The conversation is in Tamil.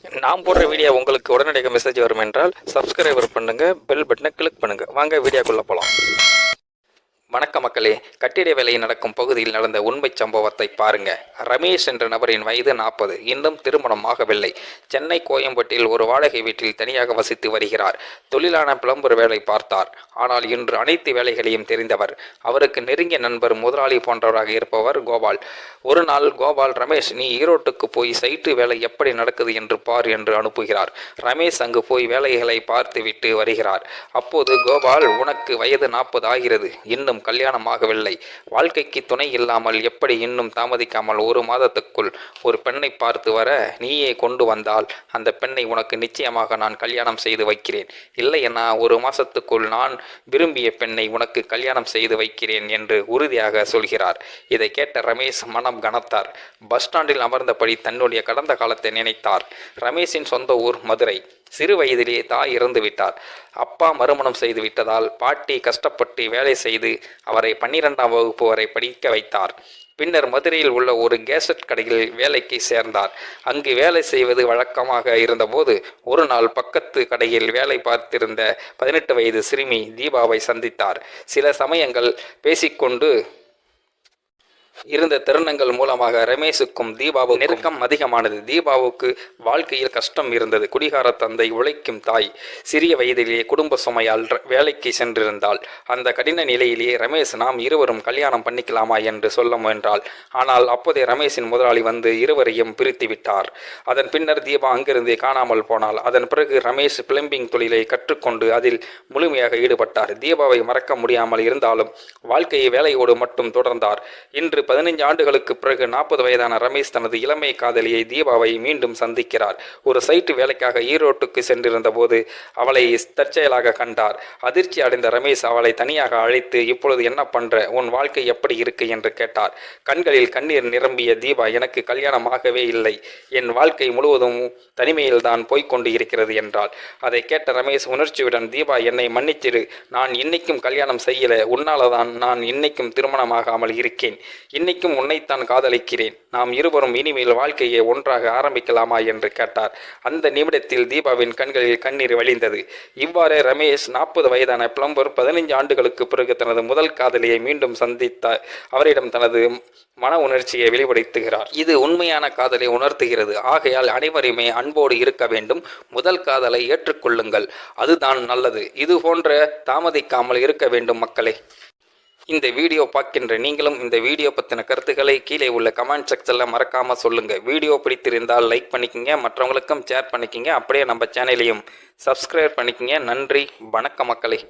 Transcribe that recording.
நான் போடுற வீடியோ உங்களுக்கு உடனடியாக மெசேஜ் வரும் என்றால் சப்ஸ்கிரைபர் பண்ணுங்க, பெல் பட்டனை கிளிக் பண்ணுங்க. வாங்க வீடியோக்குள்ள போலாம். வணக்க மக்களே, கட்டிட வேலை நடக்கும் பகுதியில் நடந்த உண்மை சம்பவத்தை பாருங்க. ரமேஷ் என்ற நபரின் வயது 40, இன்னும் திருமணம் ஆகவில்லை. சென்னை கோயம்பேட்டில் ஒரு வாடகை வீட்டில் தனியாக வசித்து வருகிறார். தொழிலான பிளம்பர் வேலை பார்த்தார். ஆனால் இன்று அனைத்து வேலைகளையும் தெரிந்தவர். அவருக்கு நெருங்கிய நண்பர், முதலாளி போன்றவராக இருப்பவர் கோபால். ஒரு நாள் கோபால், ரமேஷ், நீ ஈரோட்டுக்கு போய் சைட்டு வேலை எப்படி நடக்குது என்று பார் என்று அனுப்புகிறார். ரமேஷ் அங்கு போய் வேலைகளை பார்த்து விட்டு வருகிறார். அப்போது கோபால், உனக்கு வயது 40 ஆகிறது, இன்னும் கல்யாணம் ஆகவில்லை. வாழ்க்கைக்கு துணை இல்லாமல் எப்படி இன்னும் தாமதிக்காமல் 1 மாதத்துக்குள் ஒரு பெண்ணை பார்த்து வர நீயே கொண்டு வந்தால் அந்த பெண்ணை உனக்கு நிச்சயமாக நான் கல்யாணம் செய்து வைக்கிறேன். இல்லையெனா 1 மாசத்துக்குள் நான் விரும்பிய பெண்ணை உனக்கு கல்யாணம் செய்து வைக்கிறேன் என்று உறுதியாக சொல்கிறார். இதை கேட்ட ரமேஷ் மனம் கனத்தார். பஸ் ஸ்டாண்டில் அமர்ந்தபடி தன்னுடைய கடந்த காலத்தை நினைத்தார். ரமேஷின் சொந்த ஊர் மதுரை. சிறு வயதிலேயே தாய் இறந்து விட்டார். அப்பா மறுமணம் செய்து விட்டதால் பாட்டி கஷ்டப்பட்டு வேலை செய்து அவரை 12ஆம் வகுப்பு வரை படிக்க வைத்தார். பின்னர் மதுரையில் உள்ள ஒரு கேசட் கடையில் வேலைக்கு சேர்ந்தார். அங்கு வேலை செய்வது வழக்கமாக இருந்தபோது ஒரு நாள் பக்கத்து கடையில் வேலை பார்த்திருந்த 18 வயது சிறுமி தீபாவை சந்தித்தார். சில சமயங்கள் பேசிக்கொண்டு இருந்த தருணங்கள் மூலமாக ரமேஷுக்கும் தீபாவுக்கும் நெருக்கம் அதிகமானது. தீபாவுக்கு வாழ்க்கையில் கஷ்டம் இருந்தது. குடிகார தந்தை, உழைக்கும் தாய், சிறிய வயதிலேயே குடும்ப சுமையால் வேலைக்கு சென்றிருந்தாள். அந்த கடின நிலையிலேயே ரமேஷ், நாம் இருவரும் கல்யாணம் பண்ணிக்கலாமா என்று சொல்ல முயன்றாள். ஆனால் அப்போதே ரமேஷின் முதலாளி வந்து இருவரையும் பிரித்து விட்டார். அதன் பின்னர் தீபா அங்கிருந்து காணாமல் போனாள். அதன் பிறகு ரமேஷ் பிளம்பிங் தொழிலை கற்றுக்கொண்டு அதில் முழுமையாக ஈடுபட்டார். தீபாவை மறக்க முடியாமல் இருந்தாலும் வாழ்க்கையை வேலையோடு மட்டும் தொடர்ந்தார். இன்று 15 ஆண்டுகளுக்கு பிறகு 40 வயதான ரமேஷ் தனது இளமை காதலியை தீபாவை மீண்டும் சந்திக்கிறார். ஒரு சைட்டு வேலைக்காக ஈரோட்டுக்கு சென்றிருந்த போது அவளை தற்செயலாக கண்டார். அதிர்ச்சி அடைந்த ரமேஷ் அவளை தனியாக அழைத்து, இப்பொழுது என்ன பண்ற, உன் வாழ்க்கை எப்படி இருக்கு என்று கேட்டார். கண்களில் கண்ணீர் நிரம்பிய தீபா, எனக்கு கல்யாணம் ஆகவே இல்லை, என் வாழ்க்கை முழுவதும் தனிமையில் தான் போய்கொண்டு இருக்கிறது என்றாள். அதை கேட்ட ரமேஷ் உணர்ச்சியுடன், தீபா, என்னை மன்னிச்சிரு, நான் இன்னைக்கும் கல்யாணம் செய்யல, உன்னால்தான் நான் இன்னைக்கும் திருமணமாகாமல் இருக்கேன். இன்னைக்கும் உன்னைத்தான் காதலிக்கிறேன். நாம் இருவரும் இனிமேல் வாழ்க்கையை ஒன்றாக ஆரம்பிக்கலாமா என்று கேட்டார். அந்த நிமிடத்தில் தீபாவின் கண்களில் கண்ணீர் வழிந்தது. இவ்வாறு ரமேஷ் 40 வயதான பிளம்பர் 15 ஆண்டுகளுக்கு பிறகு தனது முதல் காதலியை மீண்டும் சந்தித்த அவரிடம் தனது மன உணர்ச்சியை வெளிப்படுத்துகிறார். இது உண்மையான காதலை உணர்த்துகிறது. ஆகையால் அனைவருமே அன்போடு இருக்க வேண்டும். முதல் காதலை ஏற்றுக்கொள்ளுங்கள், அதுதான் நல்லது. இது போன்ற தாமதிக்காமல் இருக்க வேண்டும் மக்களே. இந்த வீடியோ பார்க்கின்ற நீங்களும் இந்த வீடியோ பற்றின கருத்துக்களை கீழே உள்ள கமெண்ட் செக்ஷனில் மறக்காமல் சொல்லுங்கள். வீடியோ பிடித்திருந்தால் லைக் பண்ணிக்கங்க, மற்றவங்களுக்கும் ஷேர் பண்ணிக்கங்க. அப்படியே நம்ம சேனலையும் சப்ஸ்கிரைப் பண்ணிக்கங்க. நன்றி, வணக்கம் மக்களே.